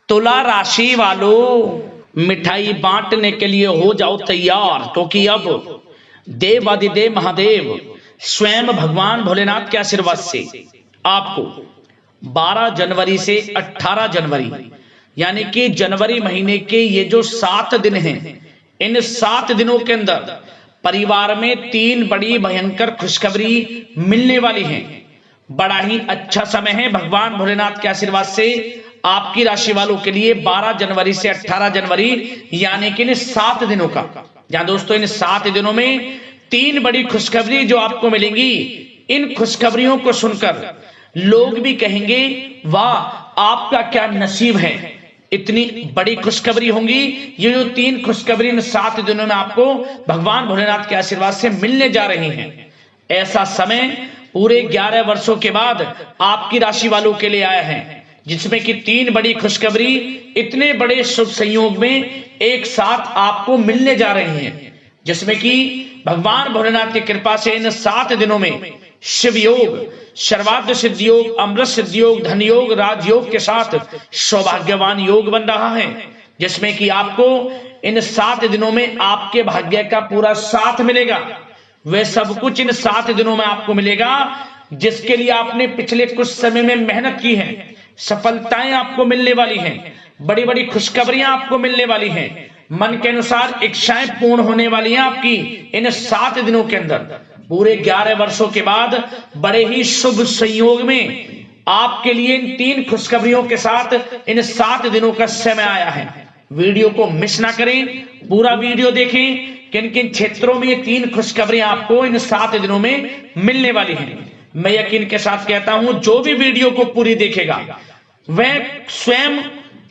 तुला राशि वालों, मिठाई बांटने के लिए हो जाओ तैयार, क्योंकि अब देवादिदेव महादेव स्वयं भगवान भोलेनाथ के आशीर्वाद से आपको 12 जनवरी से 18 जनवरी यानी कि जनवरी महीने के ये जो 7 दिन हैं, इन 7 दिनों के अंदर परिवार में 3 बड़ी भयंकर खुशखबरी मिलने वाली हैं। बड़ा ही अच्छा समय है भगवान भोलेनाथ के आशीर्वाद से आपकी राशि वालों के लिए 12 जनवरी से 18 जनवरी यानी कि इन 7 दिनों का। जहां दोस्तों इन 7 दिनों में 3 बड़ी खुशखबरी जो आपको मिलेंगी, इन खुशखबरियों को सुनकर लोग भी कहेंगे वाह आपका क्या नसीब है, इतनी बड़ी खुशखबरी होंगी। ये जो 3 खुशखबरी इन 7 दिनों में आपको भगवान भोलेनाथ के आशीर्वाद से मिलने जा रही हैं। ऐसा समय पूरे 11 वर्षों के बाद आपकी राशि वालों के लिए आया है, जिसमें कि 3 बड़ी खुशखबरी इतने बड़े शुभ संयोग में एक साथ आपको मिलने जा रही हैं, जिसमें कि भगवान भोलेनाथ की कृपा से इन 7 दिनों में शिव योग, सर्वार्थ सिद्धि योग, अमृत सिद्धि योग, धन योग, राजयोग के साथ सौभाग्यवान योग बन रहा है, जिसमें कि आपको इन 7 दिनों में आपके भाग्य का पूरा साथ मिलेगा। वह सब कुछ इन 7 दिनों में आपको मिलेगा जिसके लिए आपने पिछले कुछ समय में मेहनत की है। सफलताएं आपको मिलने वाली हैं, बड़ी बड़ी खुशखबरियां आपको मिलने वाली हैं, मन के अनुसार इच्छाएं पूर्ण होने वाली हैं आपकी इन 7 दिनों के अंदर। पूरे 11 वर्षों के बाद बड़े ही शुभ संयोग में आपके लिए इन 3 खुशखबरियों के साथ इन 7 दिनों का समय आया है। वीडियो को मिस ना करें, पूरा वीडियो देखें, किन किन क्षेत्रों में ये 3 खुशखबरियां आपको इन 7 दिनों में मिलने वाली हैं। मैं यकीन के साथ कहता हूं जो भी वीडियो को पूरी देखेगा वह स्वयं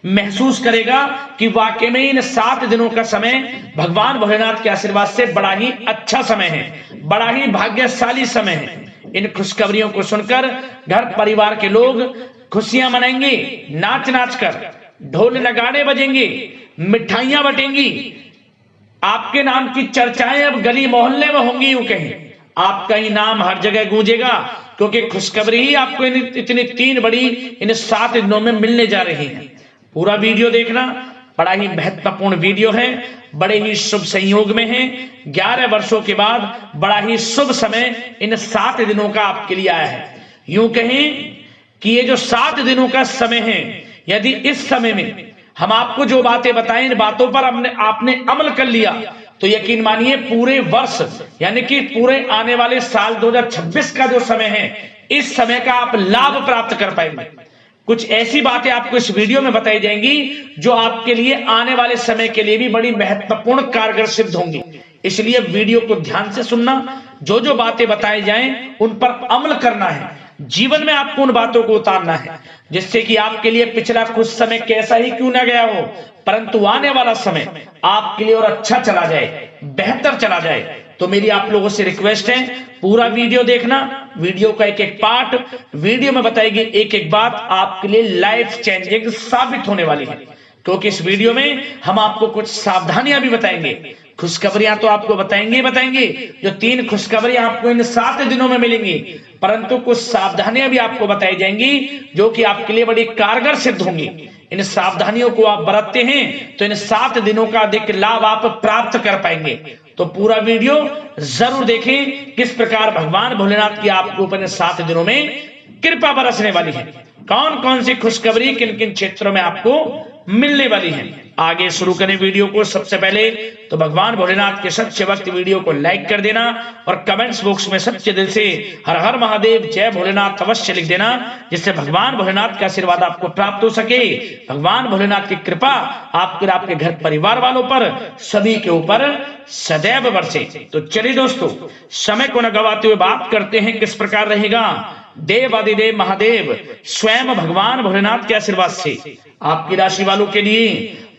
महसूस करेगा कि वाकई में इन 7 दिनों का समय भगवान भोलेनाथ के आशीर्वाद से बड़ा ही अच्छा समय है, बड़ा ही भाग्यशाली समय है। इन खुशखबरियों को सुनकर घर परिवार के लोग खुशियां मनाएंगे, नाच नाच कर, ढोल नगाड़े बजेंगे, मिठाइयां बटेंगी, आपके नाम की चर्चाएं अब गली मोहल्ले में होंगी। यूं कहें आपका ही नाम हर जगह गूंजेगा, क्योंकि खुशखबरी ही आपको इतनी 3 बड़ी इन 7 दिनों में मिलने जा रही है। पूरा वीडियो देखना, बड़ा ही महत्वपूर्ण वीडियो है, बड़े ही शुभ संयोग में है। 11 वर्षों के बाद बड़ा ही शुभ समय इन 7 दिनों का आपके लिए आया है। यूं कहें कि ये जो 7 दिनों का समय है, यदि इस समय में हम आपको जो बातें बताएं, इन बातों पर आपने अमल कर लिया तो यकीन मानिए पूरे वर्ष यानी कि पूरे आने वाले साल 2026 का जो समय है, इस समय का आप लाभ प्राप्त कर पाएंगे। कुछ ऐसी बातें आपको इस वीडियो में बताई जाएंगी जो आपके लिए आने वाले समय के लिए भी बड़ी महत्वपूर्ण कारगर सिद्ध होंगी। इसलिए वीडियो को ध्यान से सुनना, जो जो बातें बताई जाएं उन पर अमल करना है, जीवन में आपको उन बातों को उतारना है, जिससे कि आपके लिए पिछला कुछ समय कैसा ही क्यों ना गया हो, परंतु आने वाला समय आपके लिए और अच्छा चला जाए, बेहतर चला जाए। तो मेरी आप लोगों से रिक्वेस्ट है, पूरा वीडियो देखना, वीडियो का एक एक पार्ट, वीडियो में बताएगी एक एक बात आपके लिए लाइफ चेंजिंग साबित होने वाली है। क्योंकि इस वीडियो में हम आपको कुछ सावधानियां भी बताएंगे। खुशखबरियां तो आपको बताएंगे, जो 3 खुशखबरियां आपको इन 7 दिनों में मिलेंगी, परंतु कुछ सावधानियां भी आपको बताई जाएंगी जो कि आपके लिए बड़ी कारगर सिद्ध होंगी। इन सावधानियों को आप बरतते हैं तो इन 7 दिनों का अधिक लाभ आप प्राप्त कर पाएंगे। तो पूरा वीडियो जरूर देखें, किस प्रकार भगवान भोलेनाथ की आपके ऊपर इन 7 दिनों में कृपा बरसने वाली है, कौन कौन सी खुशखबरी किन किन क्षेत्रों में आपको मिलने वाली है। आगे शुरू करें वीडियो को। सबसे पहले तो भगवान भोलेनाथ के सच्चे भक्त वीडियो को लाइक कर देना और कमेंट्स बॉक्स में सच्चे दिल से हर हर महादेव जय भोलेनाथ अवश्य लिख देना, जिससे भगवान भोलेनाथ का आशीर्वाद आपको प्राप्त हो सके, भगवान भोलेनाथ की कृपा आपके घर परिवार वालों पर सभी के ऊपर सदैव बरसे। तो चलिए दोस्तों, समय को न गवाते हुए बात करते हैं किस प्रकार रहेगा देवादिदेव महादेव स्वयं भगवान भोलेनाथ के आशीर्वाद से आपकी राशि वालों के लिए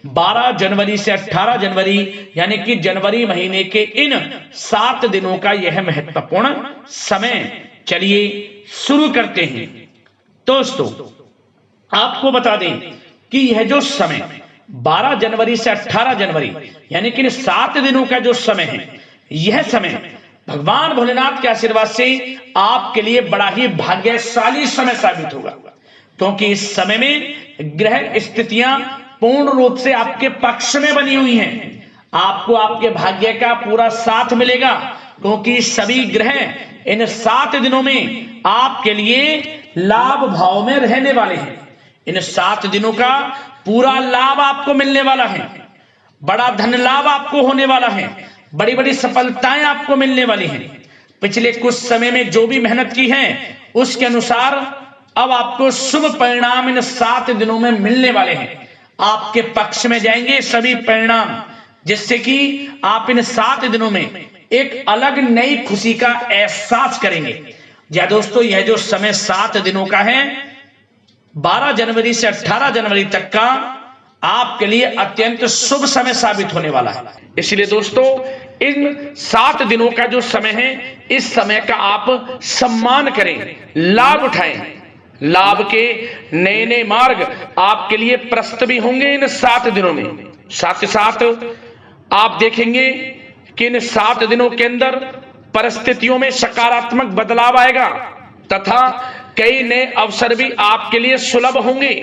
12 जनवरी से 18 जनवरी यानी कि जनवरी महीने के इन 7 दिनों का यह महत्वपूर्ण समय। चलिए शुरू करते हैं। दोस्तों आपको बता दें कि यह जो समय 12 जनवरी से 18 जनवरी यानी कि इन 7 दिनों का जो समय है, यह समय भगवान भोलेनाथ के आशीर्वाद से आपके लिए बड़ा ही भाग्यशाली समय साबित होगा। क्योंकि इस समय में ग्रह स्थितियां पूर्ण रूप से आपके पक्ष में बनी हुई हैं। आपको आपके भाग्य का पूरा साथ मिलेगा, क्योंकि सभी ग्रह इन 7 दिनों में आपके लिए लाभ भाव में रहने वाले हैं। इन 7 दिनों का पूरा लाभ आपको मिलने वाला है। बड़ा धन लाभ आपको होने वाला है। बड़ी बड़ी सफलताएं आपको मिलने वाली हैं। पिछले कुछ समय में जो भी मेहनत की है उसके अनुसार अब आपको शुभ परिणाम इन 7 दिनों में मिलने वाले हैं। आपके पक्ष में जाएंगे सभी परिणाम, जिससे कि आप इन 7 दिनों में एक अलग नई खुशी का एहसास करेंगे। या दोस्तों, यह जो समय 7 दिनों का है, 12 जनवरी से 18 जनवरी तक का आपके लिए अत्यंत शुभ समय साबित होने वाला है। इसलिए दोस्तों, इन 7 दिनों का जो समय है, इस समय का आप सम्मान करें, लाभ उठाएं। लाभ के नए नए मार्ग आपके लिए प्रशस्त भी होंगे इन 7 दिनों में। साथ ही साथ आप देखेंगे कि इन 7 दिनों के अंदर परिस्थितियों में सकारात्मक बदलाव आएगा तथा कई नए अवसर भी आपके लिए सुलभ होंगे।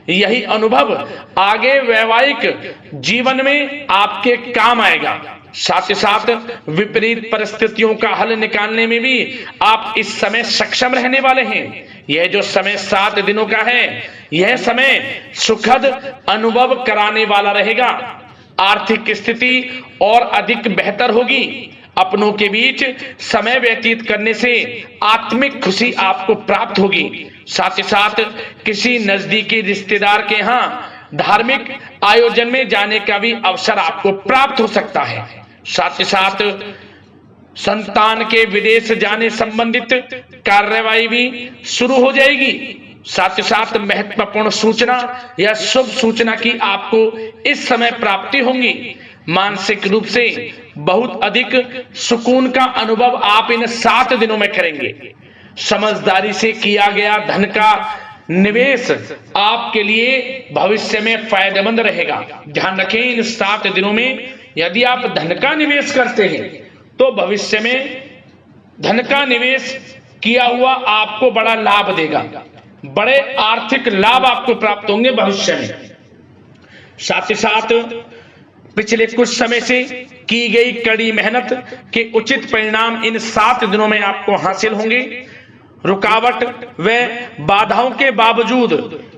यही अनुभव आगे वैवाहिक जीवन में आपके काम आएगा। साथ ही साथ विपरीत परिस्थितियों का हल निकालने में भी आप इस समय सक्षम रहने वाले हैं। यह जो समय 7 दिनों का है, यह समय सुखद अनुभव कराने वाला रहेगा। आर्थिक स्थिति और अधिक बेहतर होगी। अपनों के बीच समय व्यतीत करने से आत्मिक खुशी आपको प्राप्त होगी। साथ ही साथ किसी नजदीकी रिश्तेदार के यहाँ धार्मिक आयोजन में जाने का भी अवसर आपको प्राप्त हो सकता है। साथ ही साथ संतान के विदेश जाने संबंधित कार्यवाही भी शुरू हो जाएगी। साथ ही साथ महत्वपूर्ण सूचना या शुभ सूचना की आपको इस समय प्राप्ति होगी। मानसिक रूप से बहुत अधिक सुकून का अनुभव आप इन 7 दिनों में करेंगे। समझदारी से किया गया धन का निवेश आपके लिए भविष्य में फायदेमंद रहेगा। ध्यान रखें, इन 7 दिनों में यदि आप धन का निवेश करते हैं तो भविष्य में धन का निवेश किया हुआ आपको बड़ा लाभ देगा। बड़े आर्थिक लाभ आपको प्राप्त होंगे भविष्य में। साथ ही साथ पिछले कुछ समय से की गई कड़ी मेहनत के उचित परिणाम इन 7 दिनों में आपको हासिल होंगे। रुकावट व बाधाओं के बावजूद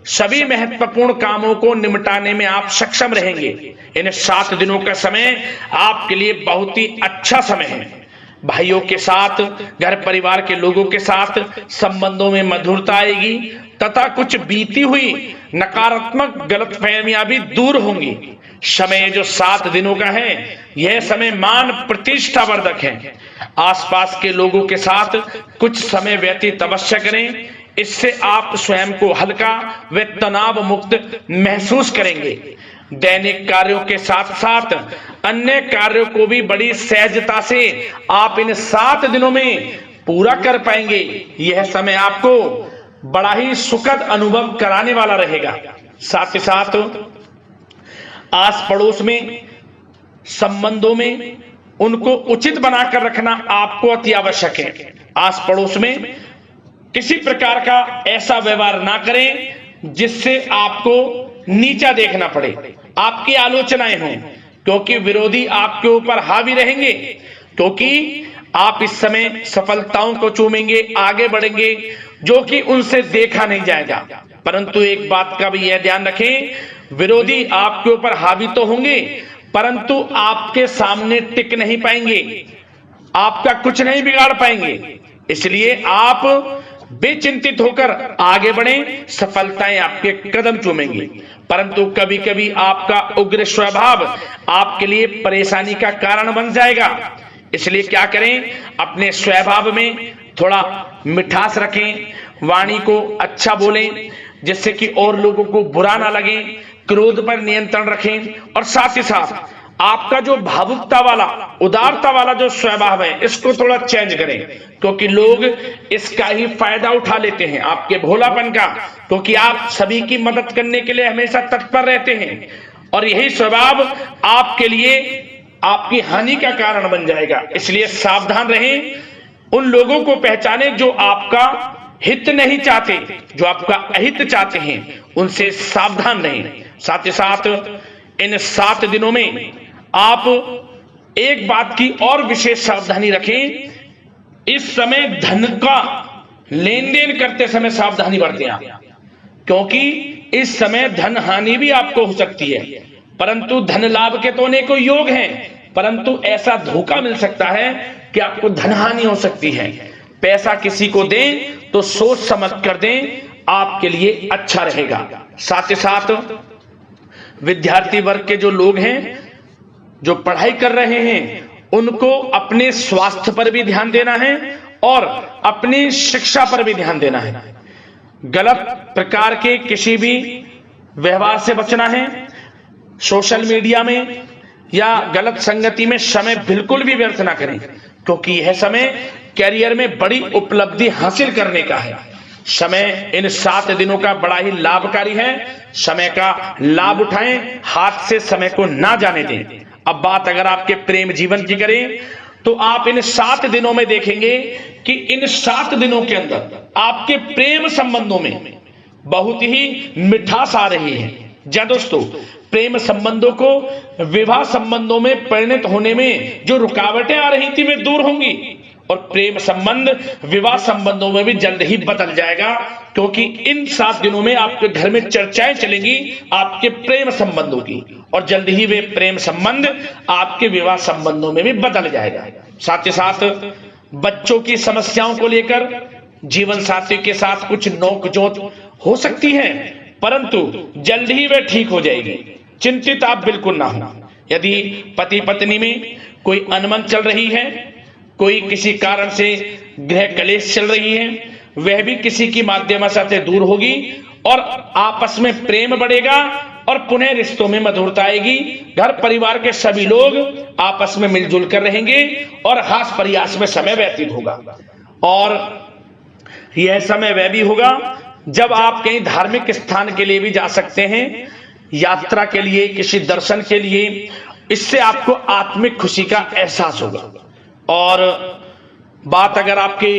सभी महत्वपूर्ण कामों को निपटाने में आप सक्षम रहेंगे। इन 7 दिनों का समय आपके लिए बहुत ही अच्छा समय है। भाइयों के साथ, घर परिवार के लोगों के साथ संबंधों में मधुरता आएगी तथा कुछ बीती हुई नकारात्मक गलतफहमियां भी दूर होंगी। समय जो 7 दिनों का है, यह समय मान प्रतिष्ठा वर्धक है। आसपास के लोगों के साथ कुछ समय व्यतीत अवश्य करें। इससे आप स्वयं को हल्का व तनाव मुक्त महसूस करेंगे। दैनिक कार्यों के साथ साथ अन्य कार्यों को भी बड़ी सहजता से आप इन 7 दिनों में पूरा कर पाएंगे। यह समय आपको बड़ा ही सुखद अनुभव कराने वाला रहेगा। साथ ही साथ आस पड़ोस में संबंधों में उनको उचित बनाकर रखना आपको अति आवश्यक है। आस पड़ोस में किसी प्रकार का ऐसा व्यवहार ना करें जिससे आपको नीचा देखना पड़े, आपकी आलोचनाएं हों, क्योंकि विरोधी आपके ऊपर हावी रहेंगे। क्योंकि आप इस समय सफलताओं को चूमेंगे, आगे बढ़ेंगे, जो कि उनसे देखा नहीं जाएगा। परंतु एक बात का भी यह ध्यान रखें, विरोधी आपके ऊपर हावी तो होंगे परंतु आपके सामने टिक नहीं पाएंगे, आपका कुछ नहीं बिगाड़ पाएंगे। इसलिए आप बेचिंतित होकर आगे बढ़ें, सफलताएं आपके कदम चूमेंगी। परंतु कभी कभी आपका उग्र स्वभाव आपके लिए परेशानी का कारण बन जाएगा। इसलिए क्या करें, अपने स्वभाव में थोड़ा मिठास रखें, वाणी को अच्छा बोलें जिससे कि और लोगों को बुरा ना लगे, क्रोध पर नियंत्रण रखें। और साथ ही साथ आपका जो भावुकता वाला, उदारता वाला जो स्वभाव है, इसको थोड़ा चेंज करें, क्योंकि लोग इसका ही फायदा उठा लेते हैं, आपके भोलापन का, क्योंकि आप सभी की मदद करने के लिए हमेशा तत्पर रहते हैं। और यही स्वभाव आपके लिए आपकी हानि का कारण बन जाएगा। इसलिए सावधान रहें, उन लोगों को पहचानें जो आपका हित नहीं चाहते, जो आपका अहित चाहते हैं, उनसे सावधान रहें। साथ ही साथ इन 7 दिनों में आप एक बात की और विशेष सावधानी रखें, इस समय धन का लेन देन करते समय सावधानी बरतें आप, क्योंकि इस समय धन हानि भी आपको हो सकती है, परंतु धन लाभ के तो अनेकों योग हैं, परंतु ऐसा धोखा मिल सकता है कि आपको धन हानि हो सकती है। पैसा किसी को दें तो सोच समझ कर दें, आपके लिए अच्छा रहेगा। साथ ही साथ विद्यार्थी वर्ग के जो लोग हैं, जो पढ़ाई कर रहे हैं, उनको अपने स्वास्थ्य पर भी ध्यान देना है और अपनी शिक्षा पर भी ध्यान देना है। गलत प्रकार के किसी भी व्यवहार से बचना है। सोशल मीडिया में या गलत संगति में समय बिल्कुल भी व्यर्थ ना करें, क्योंकि यह समय कैरियर में बड़ी उपलब्धि हासिल करने का है। समय इन 7 दिनों का बड़ा ही लाभकारी है। समय का लाभ उठाएं, हाथ से समय को ना जाने दें। अब बात अगर आपके प्रेम जीवन की करें, तो आप इन 7 दिनों में देखेंगे कि इन 7 दिनों के अंदर आपके प्रेम संबंधों में बहुत ही मिठास आ रही है। जी दोस्तों, प्रेम संबंधों को विवाह संबंधों में परिणत होने में जो रुकावटें आ रही थी, वे दूर होंगी और प्रेम संबंध विवाह संबंधों में भी जल्द ही बदल जाएगा, क्योंकि इन 7 दिनों में आपके घर में चर्चाएं चलेंगी आपके प्रेम संबंधों की, और जल्द ही वे प्रेम संबंध आपके विवाह संबंधों में भी बदल जाएगा। साथ ही साथ बच्चों की समस्याओं को लेकर जीवन साथी के साथ कुछ नोकझोंक हो सकती है, परंतु जल्द ही वे ठीक हो जाएगी। चिंतित आप बिल्कुल ना हो। यदि पति पत्नी में कोई अनबन चल रही है, कोई किसी कारण से गृह कलेश चल रही है, वह भी किसी की माध्यम से दूर होगी और आपस में प्रेम बढ़ेगा और पुनः रिश्तों में मधुरता आएगी। घर परिवार के सभी लोग आपस में मिलजुल कर रहेंगे और हास प्रयास में समय व्यतीत होगा। और यह समय वह भी होगा जब आप कहीं धार्मिक स्थान के लिए भी जा सकते हैं, यात्रा के लिए, किसी दर्शन के लिए। इससे आपको आत्मिक खुशी का एहसास होगा। और बात अगर आपके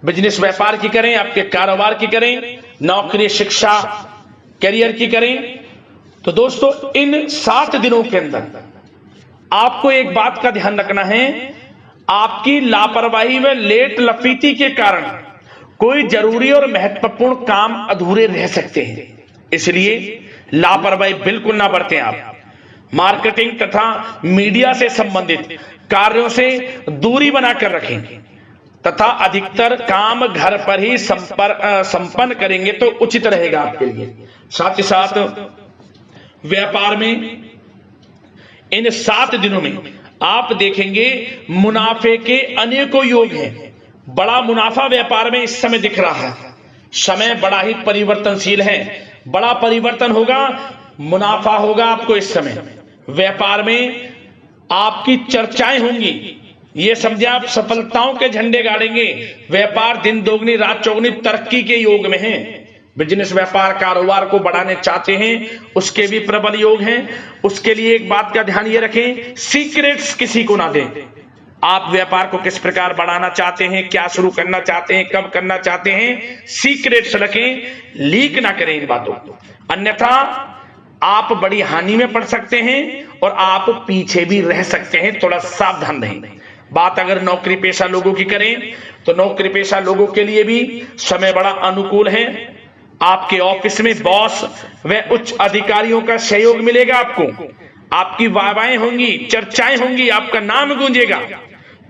बिजनेस व्यापार की करें, आपके कारोबार की करें, नौकरी, शिक्षा, करियर की करें, तो दोस्तों इन 7 दिनों के अंदर आपको एक बात का ध्यान रखना है, आपकी लापरवाही व लेट लफीती के कारण कोई जरूरी और महत्वपूर्ण काम अधूरे रह सकते हैं। इसलिए लापरवाही बिल्कुल ना बरतें आप। मार्केटिंग तथा मीडिया से संबंधित कार्यों से दूरी बनाकर रखें तथा अधिकतर काम घर पर ही संपन्न करेंगे तो उचित रहेगा आपके लिए। साथ ही साथ व्यापार में इन 7 दिनों में आप देखेंगे मुनाफे के अनेकों योग हैं। बड़ा मुनाफा व्यापार में इस समय दिख रहा है। समय बड़ा ही परिवर्तनशील है, बड़ा परिवर्तन होगा, मुनाफा होगा आपको इस समय। व्यापार में आपकी चर्चाएं होंगी, ये समझे आप सफलताओं के झंडे गाड़ेंगे। व्यापार दिन दोगुनी रात चौगुनी तरक्की के योग में है। बिजनेस व्यापार कारोबार को बढ़ाने चाहते हैं, उसके भी प्रबल योग हैं। उसके लिए एक बात का ध्यान ये रखें, सीक्रेट्स किसी को ना दें। आप व्यापार को किस प्रकार बढ़ाना चाहते हैं, क्या शुरू करना चाहते हैं, कब करना चाहते हैं, सीक्रेट्स रखें, लीक ना करें इन बातों को, अन्यथा आप बड़ी हानि में पड़ सकते हैं और आप पीछे भी रह सकते हैं। थोड़ा सावधान रहें। बात अगर नौकरी पेशा लोगों की करें, तो नौकरी पेशा लोगों के लिए भी समय बड़ा अनुकूल है। आपके ऑफिस में बॉस व उच्च अधिकारियों का सहयोग मिलेगा आपको, आपकी वाहवाहें होंगी, चर्चाएं होंगी, आपका नाम गूंजेगा,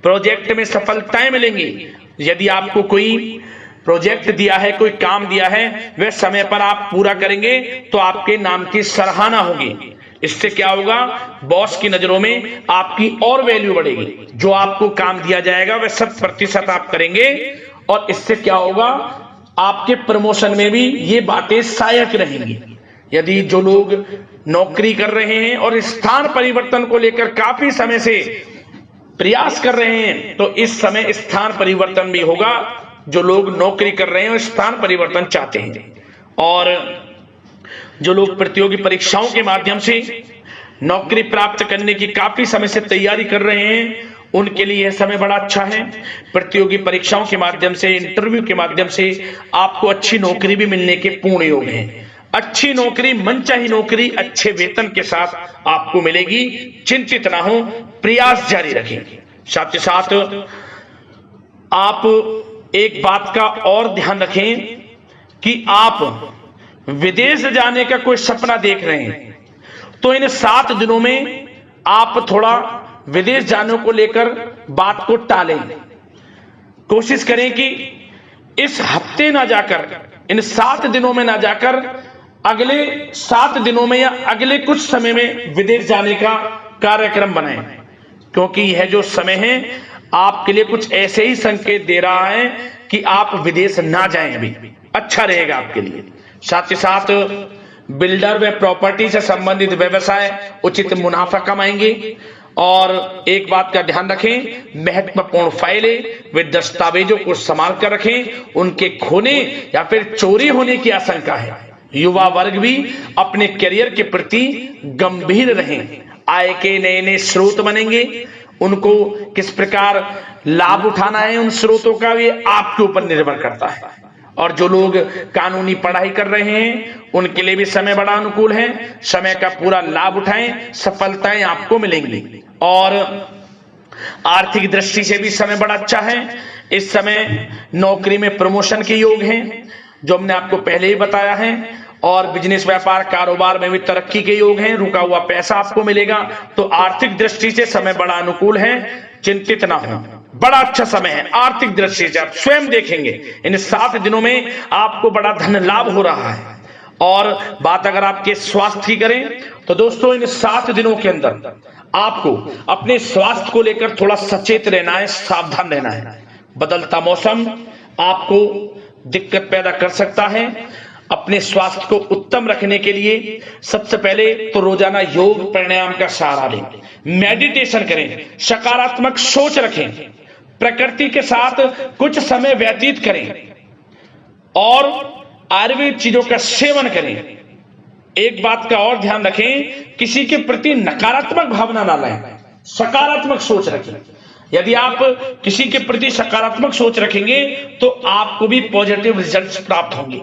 प्रोजेक्ट में सफलताएं मिलेंगी। यदि आपको कोई प्रोजेक्ट दिया है, कोई काम दिया है, वह समय पर आप पूरा करेंगे तो आपके नाम की सराहना होगी। इससे क्या होगा, बॉस की नजरों में आपकी और वैल्यू बढ़ेगी। जो आपको काम दिया जाएगा वह 100% आप करेंगे और इससे क्या होगा, आपके प्रमोशन में भी ये बातें सहायक रहेंगी। यदि जो लोग नौकरी कर रहे हैं और स्थान परिवर्तन को लेकर काफी समय से प्रयास कर रहे हैं, तो इस समय स्थान परिवर्तन भी होगा। जो लोग नौकरी कर रहे हैं और स्थान परिवर्तन चाहते हैं, और जो लोग प्रतियोगी परीक्षाओं के माध्यम से नौकरी प्राप्त करने की काफी समय से तैयारी कर रहे हैं, उनके लिए यह समय बड़ा अच्छा है। प्रतियोगी परीक्षाओं के माध्यम से, इंटरव्यू के माध्यम से आपको अच्छी नौकरी भी मिलने के पूर्ण योग हैं। अच्छी नौकरी, मनचाही नौकरी अच्छे वेतन के साथ आपको मिलेगी। चिंतित ना हो, प्रयास जारी रखें। साथ ही साथ आप एक बात का और ध्यान रखें कि आप विदेश जाने का कोई सपना देख रहे हैं तो इन 7 दिनों में आप थोड़ा विदेश जाने को लेकर बात को टालें। कोशिश करें कि इस हफ्ते ना जाकर, इन 7 दिनों में ना जाकर अगले 7 दिनों में या अगले कुछ समय में विदेश जाने का कार्यक्रम बनाएं, क्योंकि यह जो समय है आपके लिए कुछ ऐसे ही संकेत दे रहा है कि आप विदेश ना जाएं। अभी अच्छा रहेगा आपके लिए। साथ ही साथ बिल्डर व प्रॉपर्टी से संबंधित व्यवसाय उचित मुनाफा कमाएंगे। और एक बात का ध्यान रखें, महत्वपूर्ण फाइलें व दस्तावेजों को संभाल कर रखें, उनके खोने या फिर चोरी होने की आशंका है। युवा वर्ग भी अपने करियर के प्रति गंभीर रहें। आय के नए नए स्रोत बनेंगे, उनको किस प्रकार लाभ उठाना है उन स्रोतों का, ये आपके ऊपर निर्भर करता है। और जो लोग कानूनी पढ़ाई कर रहे हैं उनके लिए भी समय बड़ा अनुकूल है। समय का पूरा लाभ उठाएं, सफलताएं आपको मिलेंगी। और आर्थिक दृष्टि से भी समय बड़ा अच्छा है। इस समय नौकरी में प्रमोशन के योग हैं, जो हमने आपको पहले ही बताया है। और बिजनेस, व्यापार, कारोबार में भी तरक्की के योग हैं। रुका हुआ पैसा आपको मिलेगा। तो आर्थिक दृष्टि से समय बड़ा अनुकूल है, चिंतित ना हो, बड़ा अच्छा समय है। आर्थिक दृष्टि से आप स्वयं देखेंगे इन 7 दिनों में आपको बड़ा धन लाभ हो रहा है। और बात अगर आपके स्वास्थ्य की करें तो दोस्तों, इन 7 दिनों के अंदर आपको अपने स्वास्थ्य को लेकर थोड़ा सचेत रहना है, सावधान रहना है। बदलता मौसम आपको दिक्कत पैदा कर सकता है। अपने स्वास्थ्य को उत्तम रखने के लिए सबसे पहले तो रोजाना योग प्राणायाम का सहारा लें, मेडिटेशन करें, सकारात्मक सोच रखें, प्रकृति के साथ कुछ समय व्यतीत करें और आयुर्वेद चीजों का सेवन करें। एक बात का और ध्यान रखें, किसी के प्रति नकारात्मक भावना ना लाएं, सकारात्मक सोच रखें। यदि आप किसी के प्रति सकारात्मक सोच रखेंगे तो आपको भी पॉजिटिव रिजल्ट्स प्राप्त होंगे।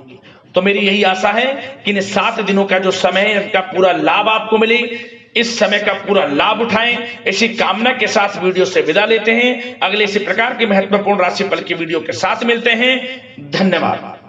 तो मेरी यही आशा है कि इन 7 दिनों का जो समय है इसका पूरा लाभ आपको मिले। इस समय का पूरा लाभ उठाएं, इसी कामना के साथ वीडियो से विदा लेते हैं। अगले इसी प्रकार के महत्वपूर्ण राशिफल की वीडियो के साथ मिलते हैं। धन्यवाद।